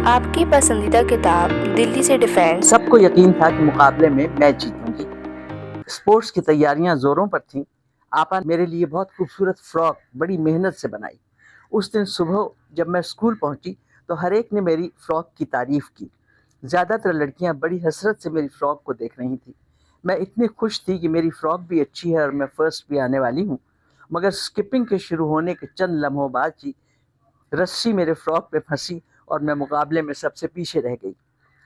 آپ کی پسندیدہ کتاب دلی سے ڈیفینس۔ سب کو یقین تھا کہ مقابلے میں میں جیتوں گی۔ اسپورٹس کی تیاریاں زوروں پر تھیں۔ آپا نے میرے لیے بہت خوبصورت فراک بڑی محنت سے بنائی۔ اس دن صبح جب میں اسکول پہنچی تو ہر ایک نے میری فراک کی تعریف کی۔ زیادہ تر لڑکیاں بڑی حسرت سے میری فراک کو دیکھ رہی تھیں۔ میں اتنی خوش تھی کہ میری فراک بھی اچھی ہے اور میں فرسٹ بھی آنے والی ہوں، مگر اسکپنگ کے شروع ہونے کے چند لمحوں بعد ہی رسی میرے فراک پہ پھنسی اور میں مقابلے میں سب سے پیچھے رہ گئی۔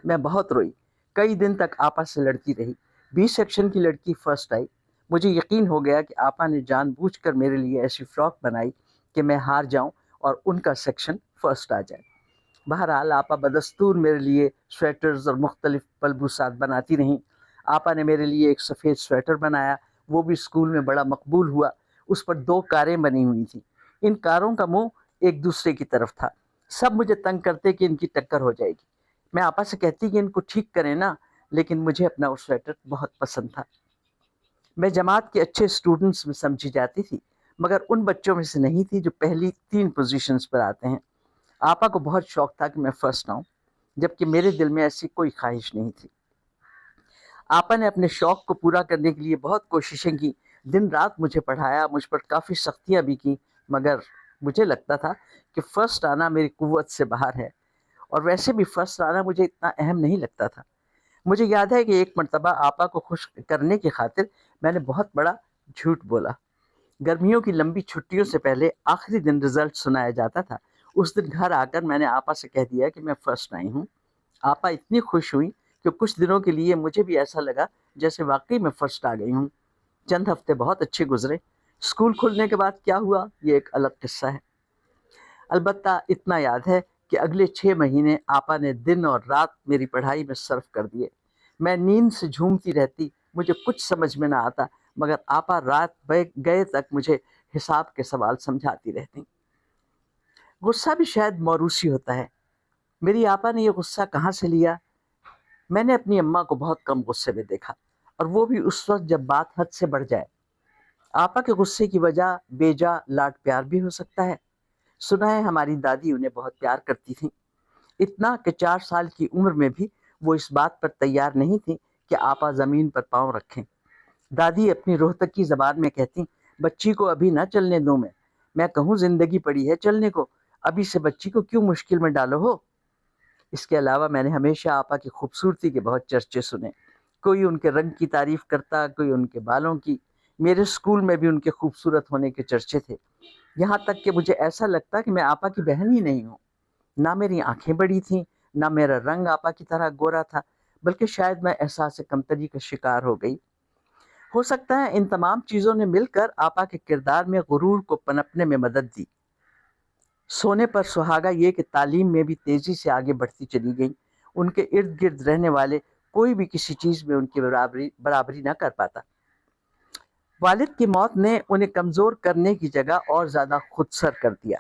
میں بہت روئی، کئی دن تک آپا سے لڑتی رہی۔ 20 سیکشن کی لڑکی فرسٹ آئی۔ مجھے یقین ہو گیا کہ آپا نے جان بوجھ کر میرے لیے ایسی فراک بنائی کہ میں ہار جاؤں اور ان کا سیکشن فرسٹ آ جائے۔ بہرحال آپا بدستور میرے لیے سویٹرز اور مختلف ملبوسات بناتی رہیں۔ آپا نے میرے لیے ایک سفید سویٹر بنایا، وہ بھی اسکول میں بڑا مقبول ہوا۔ اس پر 2 کاریں بنی ہوئی تھیں۔ ان کاروں کا منہ ایک دوسرے کی طرف تھا۔ سب مجھے تنگ کرتے کہ ان کی ٹکر ہو جائے گی۔ میں آپا سے کہتی کہ ان کو ٹھیک کریں نا، لیکن مجھے اپنا وہ سویٹر بہت پسند تھا۔ میں جماعت کے اچھے اسٹوڈنٹس میں سمجھی جاتی تھی، مگر ان بچوں میں سے نہیں تھی جو پہلی 3 پوزیشنز پر آتے ہیں۔ آپا کو بہت شوق تھا کہ میں فرسٹ آؤں، جبکہ میرے دل میں ایسی کوئی خواہش نہیں تھی۔ آپا نے اپنے شوق کو پورا کرنے کے لیے بہت کوششیں کی، دن رات مجھے پڑھایا، مجھ پر کافی سختیاں بھی کی، مگر مجھے لگتا تھا کہ فرسٹ آنا میری قوت سے باہر ہے، اور ویسے بھی فرسٹ آنا مجھے اتنا اہم نہیں لگتا تھا۔ مجھے یاد ہے کہ ایک مرتبہ آپا کو خوش کرنے کی خاطر میں نے بہت بڑا جھوٹ بولا۔ گرمیوں کی لمبی چھٹیوں سے پہلے آخری دن رزلٹ سنایا جاتا تھا۔ اس دن گھر آ کر میں نے آپا سے کہہ دیا کہ میں فرسٹ آئی ہوں۔ آپا اتنی خوش ہوئی کہ کچھ دنوں کے لیے مجھے بھی ایسا لگا جیسے واقعی میں فرسٹ آ گئی ہوں۔ چند ہفتے بہت اچھے گزرے۔ اسکول کھلنے کے بعد کیا ہوا یہ ایک الگ قصہ ہے۔ البتہ اتنا یاد ہے کہ اگلے 6 مہینے آپا نے دن اور رات میری پڑھائی میں صرف کر دیے۔ میں نیند سے جھومتی رہتی، مجھے کچھ سمجھ میں نہ آتا، مگر آپا رات گئے تک مجھے حساب کے سوال سمجھاتی رہتی۔ غصہ بھی شاید موروثی ہوتا ہے۔ میری آپا نے یہ غصہ کہاں سے لیا؟ میں نے اپنی اماں کو بہت کم غصے میں دیکھا، اور وہ بھی اس وقت جب بات حد سے بڑھ جائے۔ آپا کے غصے کی وجہ بیجا لاڈ پیار بھی ہو سکتا ہے۔ سنا ہے ہماری دادی انہیں بہت پیار کرتی تھیں، اتنا کہ 4 سال کی عمر میں بھی وہ اس بات پر تیار نہیں تھیں کہ آپا زمین پر پاؤں رکھیں۔ دادی اپنی روہتکی زبان میں کہتی، بچی کو ابھی نہ چلنے دوں میں کہوں زندگی پڑی ہے چلنے کو، ابھی سے بچی کو کیوں مشکل میں ڈالو ہو۔ اس کے علاوہ میں نے ہمیشہ آپا کی خوبصورتی کے بہت چرچے سنے۔ کوئی ان کے رنگ کی تعریف کرتا، کوئی ان کے بالوں کی۔ میرے اسکول میں بھی ان کے خوبصورت ہونے کے چرچے تھے، یہاں تک کہ مجھے ایسا لگتا کہ میں آپا کی بہن ہی نہیں ہوں۔ نہ میری آنکھیں بڑی تھیں، نہ میرا رنگ آپا کی طرح گورا تھا، بلکہ شاید میں احساس کمتری کا شکار ہو گئی۔ ہو سکتا ہے ان تمام چیزوں نے مل کر آپا کے کردار میں غرور کو پنپنے میں مدد دی۔ سونے پر سہاگا یہ کہ تعلیم میں بھی تیزی سے آگے بڑھتی چلی گئی۔ ان کے ارد گرد رہنے والے کوئی بھی کسی چیز میں ان کی برابری نہ کر پاتا۔ والد کی موت نے انہیں کمزور کرنے کی جگہ اور زیادہ خودسر کر دیا۔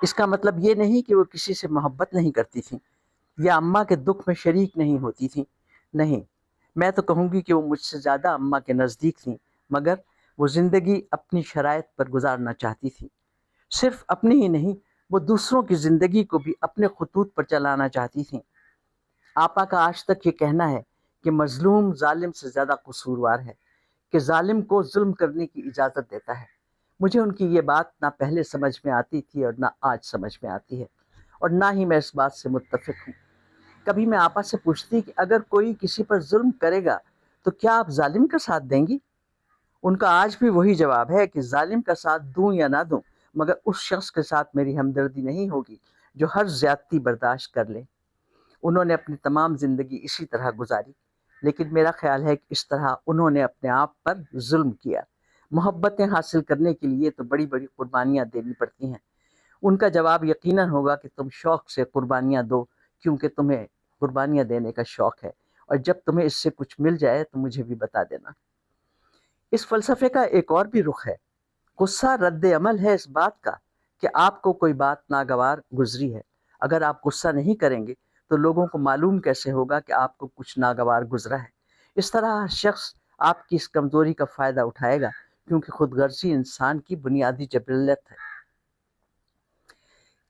اس کا مطلب یہ نہیں کہ وہ کسی سے محبت نہیں کرتی تھیں یا اماں کے دکھ میں شریک نہیں ہوتی تھیں، نہیں، میں تو کہوں گی کہ وہ مجھ سے زیادہ اماں کے نزدیک تھیں، مگر وہ زندگی اپنی شرائط پر گزارنا چاہتی تھیں۔ صرف اپنی ہی نہیں، وہ دوسروں کی زندگی کو بھی اپنے خطوط پر چلانا چاہتی تھیں۔ آپا کا آج تک یہ کہنا ہے کہ مظلوم ظالم سے زیادہ قصوروار ہے، کہ ظالم کو ظلم کرنے کی اجازت دیتا ہے۔ مجھے ان کی یہ بات نہ پہلے سمجھ میں آتی تھی اور نہ آج سمجھ میں آتی ہے، اور نہ ہی میں اس بات سے متفق ہوں۔ کبھی میں آپا سے پوچھتی کہ اگر کوئی کسی پر ظلم کرے گا تو کیا آپ ظالم کا ساتھ دیں گی؟ ان کا آج بھی وہی جواب ہے کہ ظالم کا ساتھ دوں یا نہ دوں، مگر اس شخص کے ساتھ میری ہمدردی نہیں ہوگی جو ہر زیادتی برداشت کر لے۔ انہوں نے اپنی تمام زندگی اسی طرح گزاری، لیکن میرا خیال ہے کہ اس طرح انہوں نے اپنے آپ پر ظلم کیا۔ محبتیں حاصل کرنے کے لیے تو بڑی بڑی قربانیاں دینی پڑتی ہیں۔ ان کا جواب یقیناً ہوگا کہ تم شوق سے قربانیاں دو، کیونکہ تمہیں قربانیاں دینے کا شوق ہے، اور جب تمہیں اس سے کچھ مل جائے تو مجھے بھی بتا دینا۔ اس فلسفے کا ایک اور بھی رخ ہے۔ غصہ رد عمل ہے اس بات کا کہ آپ کو کوئی بات ناگوار گزری ہے۔ اگر آپ غصہ نہیں کریں گے تو لوگوں کو معلوم کیسے ہوگا کہ آپ کو کچھ ناگوار گزرا ہے؟ اس طرح ہر شخص آپ کی اس کمزوری کا فائدہ اٹھائے گا، کیونکہ خود غرضی انسان کی بنیادی جبلت ہے۔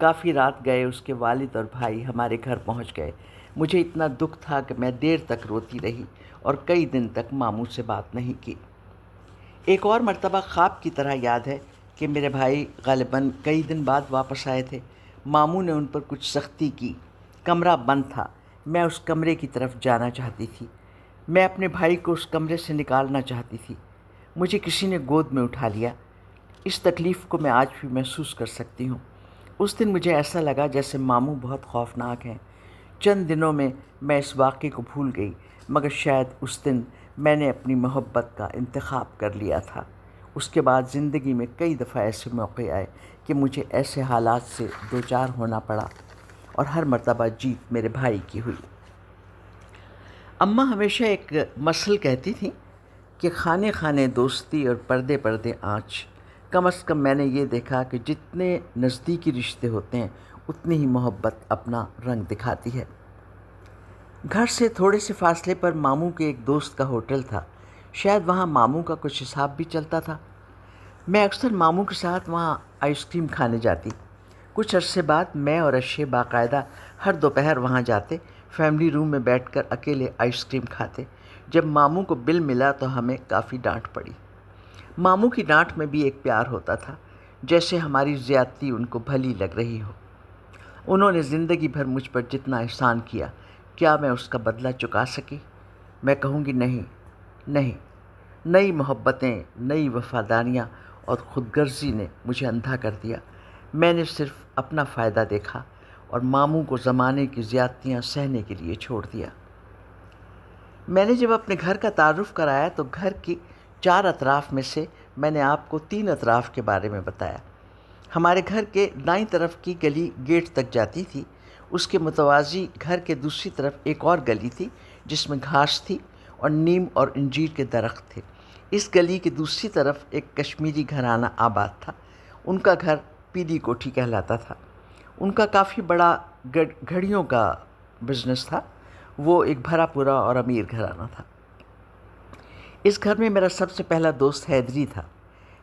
کافی رات گئے اس کے والد اور بھائی ہمارے گھر پہنچ گئے۔ مجھے اتنا دکھ تھا کہ میں دیر تک روتی رہی اور کئی دن تک ماموں سے بات نہیں کی۔ ایک اور مرتبہ خواب کی طرح یاد ہے کہ میرے بھائی غالباً کئی دن بعد واپس آئے تھے۔ ماموں نے ان پر کچھ سختی کی۔ کمرہ بند تھا۔ میں اس کمرے کی طرف جانا چاہتی تھی۔ میں اپنے بھائی کو اس کمرے سے نکالنا چاہتی تھی۔ مجھے کسی نے گود میں اٹھا لیا۔ اس تکلیف کو میں آج بھی محسوس کر سکتی ہوں۔ اس دن مجھے ایسا لگا جیسے ماموں بہت خوفناک ہیں۔ چند دنوں میں میں اس واقعے کو بھول گئی، مگر شاید اس دن میں نے اپنی محبت کا انتخاب کر لیا تھا۔ اس کے بعد زندگی میں کئی دفعہ ایسے موقع آئے کہ مجھے ایسے حالات سے دوچار ہونا پڑا اور ہر مرتبہ جیت میرے بھائی کی ہوئی۔ اماں ہمیشہ ایک مثل کہتی تھیں کہ خانے خانے دوستی اور پردے پردے آنچ۔ کم از کم میں نے یہ دیکھا کہ جتنے نزدیکی رشتے ہوتے ہیں اتنی ہی محبت اپنا رنگ دکھاتی ہے۔ گھر سے تھوڑے سے فاصلے پر ماموں کے ایک دوست کا ہوٹل تھا۔ شاید وہاں ماموں کا کچھ حساب بھی چلتا تھا۔ میں اکثر ماموں کے ساتھ وہاں آئس کریم کھانے جاتی۔ کچھ عرصے بعد میں اور اشے باقاعدہ ہر دوپہر وہاں جاتے، فیملی روم میں بیٹھ کر اکیلے آئس کریم کھاتے۔ جب ماموں کو بل ملا تو ہمیں کافی ڈانٹ پڑی۔ ماموں کی ڈانٹ میں بھی ایک پیار ہوتا تھا، جیسے ہماری زیادتی ان کو بھلی لگ رہی ہو۔ انہوں نے زندگی بھر مجھ پر جتنا احسان کیا، کیا میں اس کا بدلہ چکا سکی؟ میں کہوں گی نہیں، نہیں۔ نئی محبتیں، نئی وفاداریاں اور خود غرضی نے مجھے اندھا کر دیا۔ میں نے صرف اپنا فائدہ دیکھا اور ماموں کو زمانے کی زیادتیاں سہنے کے لیے چھوڑ دیا۔ میں نے جب اپنے گھر کا تعارف کرایا تو گھر کی 4 اطراف میں سے میں نے آپ کو 3 اطراف کے بارے میں بتایا۔ ہمارے گھر کے دائیں طرف کی گلی گیٹ تک جاتی تھی۔ اس کے متوازی گھر کے دوسری طرف ایک اور گلی تھی جس میں گھاس تھی اور نیم اور انجیر کے درخت تھے۔ اس گلی کی دوسری طرف ایک کشمیری گھرانہ آباد تھا۔ ان کا گھر پیلی کوٹھی کہلاتا تھا۔ ان کا کافی بڑا گھڑیوں کا بزنس تھا۔ وہ ایک بھرا پورا اور امیر گھرانہ تھا۔ اس گھر میں میرا سب سے پہلا دوست حیدری تھا۔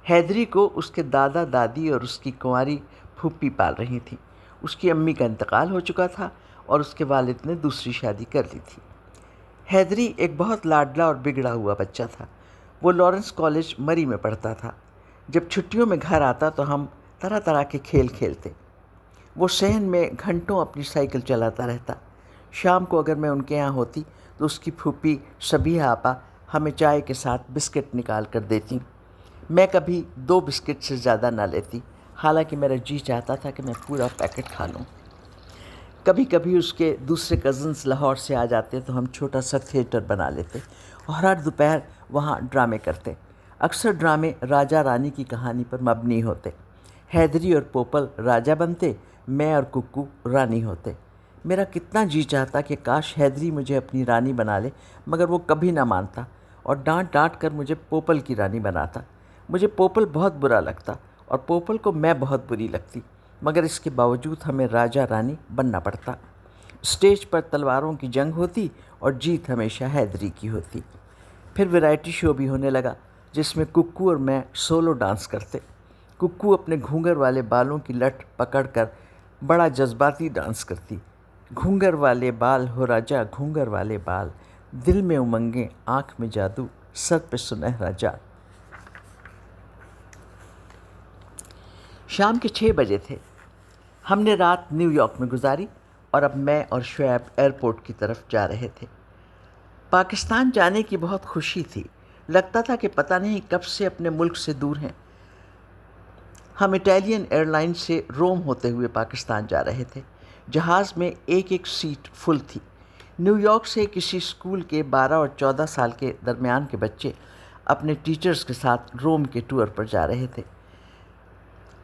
حیدری کو اس کے دادا دادی اور اس کی کنواری پھوپھی پال رہی تھیں۔ اس کی امی کا انتقال ہو چکا تھا اور اس کے والد نے دوسری شادی کر لی تھی۔ حیدری ایک بہت لاڈلا اور بگڑا ہوا بچہ تھا۔ وہ لارنس کالج مری میں پڑھتا تھا۔ جب چھٹیوں میں گھر آتا تو ہم طرح طرح کے کھیل کھیلتے۔ وہ صحن میں گھنٹوں اپنی سائیکل چلاتا رہتا۔ شام کو اگر میں ان کے یہاں ہوتی تو اس کی پھوپھی سبیہ آپا ہمیں چائے کے ساتھ بسکٹ نکال کر دیتی۔ میں کبھی 2 بسکٹ سے زیادہ نہ لیتی، حالانکہ میرا جی چاہتا تھا کہ میں پورا پیکٹ کھا لوں۔ کبھی کبھی اس کے دوسرے کزنز لاہور سے آ جاتے تو ہم چھوٹا سا تھیٹر بنا لیتے اور ہر دوپہر وہاں ڈرامے کرتے۔ اکثر ڈرامے راجا رانی کی کہانی پر مبنی ہوتے۔ حیدری اور پوپل راجا بنتے، میں اور ککو رانی ہوتے۔ میرا کتنا جی چاہتا کہ کاش حیدری مجھے اپنی رانی بنا لے، مگر وہ کبھی نہ مانتا اور ڈانٹ ڈانٹ کر مجھے پوپل کی رانی بناتا۔ مجھے پوپل بہت برا لگتا اور پوپل کو میں بہت بری لگتی، مگر اس کے باوجود ہمیں راجا رانی بننا پڑتا۔ اسٹیج پر تلواروں کی جنگ ہوتی اور جیت ہمیشہ حیدری کی ہوتی۔ پھر ویرائٹی شو بھی ہونے لگا جس میں ککو اور میں سولو ڈانس کرتے۔ ککو اپنے گھونگر والے بالوں کی لٹ پکڑ کر بڑا جذباتی ڈانس کرتی۔ گھونگر والے بال ہو راجا، گھونگر والے بال، دل میں امنگیں، آنکھ میں جادو، سر پہ سنہرا جال۔ شام کے 6 بجے تھے۔ ہم نے رات نیو یارک میں گزاری اور اب میں اور شعیب ایئرپورٹ کی طرف جا رہے تھے۔ پاکستان جانے کی بہت خوشی تھی۔ لگتا تھا کہ پتہ نہیں کب سے اپنے ملک سے دور ہیں۔ ہم اٹالین ایئر لائن سے روم ہوتے ہوئے پاکستان جا رہے تھے۔ جہاز میں ایک ایک سیٹ فل تھی۔ نیو یارک سے کسی اسکول کے 12 اور 14 سال کے درمیان کے بچے اپنے ٹیچرز کے ساتھ روم کے ٹور پر جا رہے تھے۔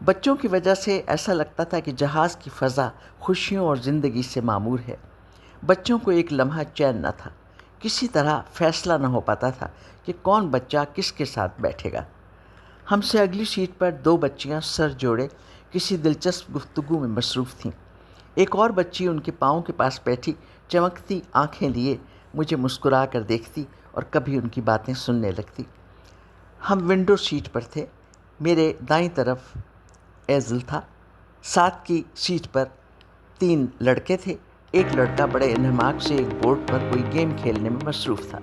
بچوں کی وجہ سے ایسا لگتا تھا کہ جہاز کی فضا خوشیوں اور زندگی سے معمور ہے۔ بچوں کو ایک لمحہ چین نہ تھا۔ کسی طرح فیصلہ نہ ہو پاتا تھا کہ کون بچہ کس کے ساتھ بیٹھے گا۔ ہم سے اگلی سیٹ پر 2 بچیاں سر جوڑے کسی دلچسپ گفتگو میں مصروف تھیں۔ ایک اور بچی ان کے پاؤں کے پاس بیٹھی چمکتی آنکھیں لیے مجھے مسکرا کر دیکھتی اور کبھی ان کی باتیں سننے لگتی۔ ہم ونڈو سیٹ پر تھے۔ میرے دائیں طرف ایزل تھا۔ ساتھ کی سیٹ پر 3 لڑکے تھے. ایک لڑکا بڑے انہماک سے ایک بورڈ پر کوئی گیم کھیلنے میں مصروف تھا.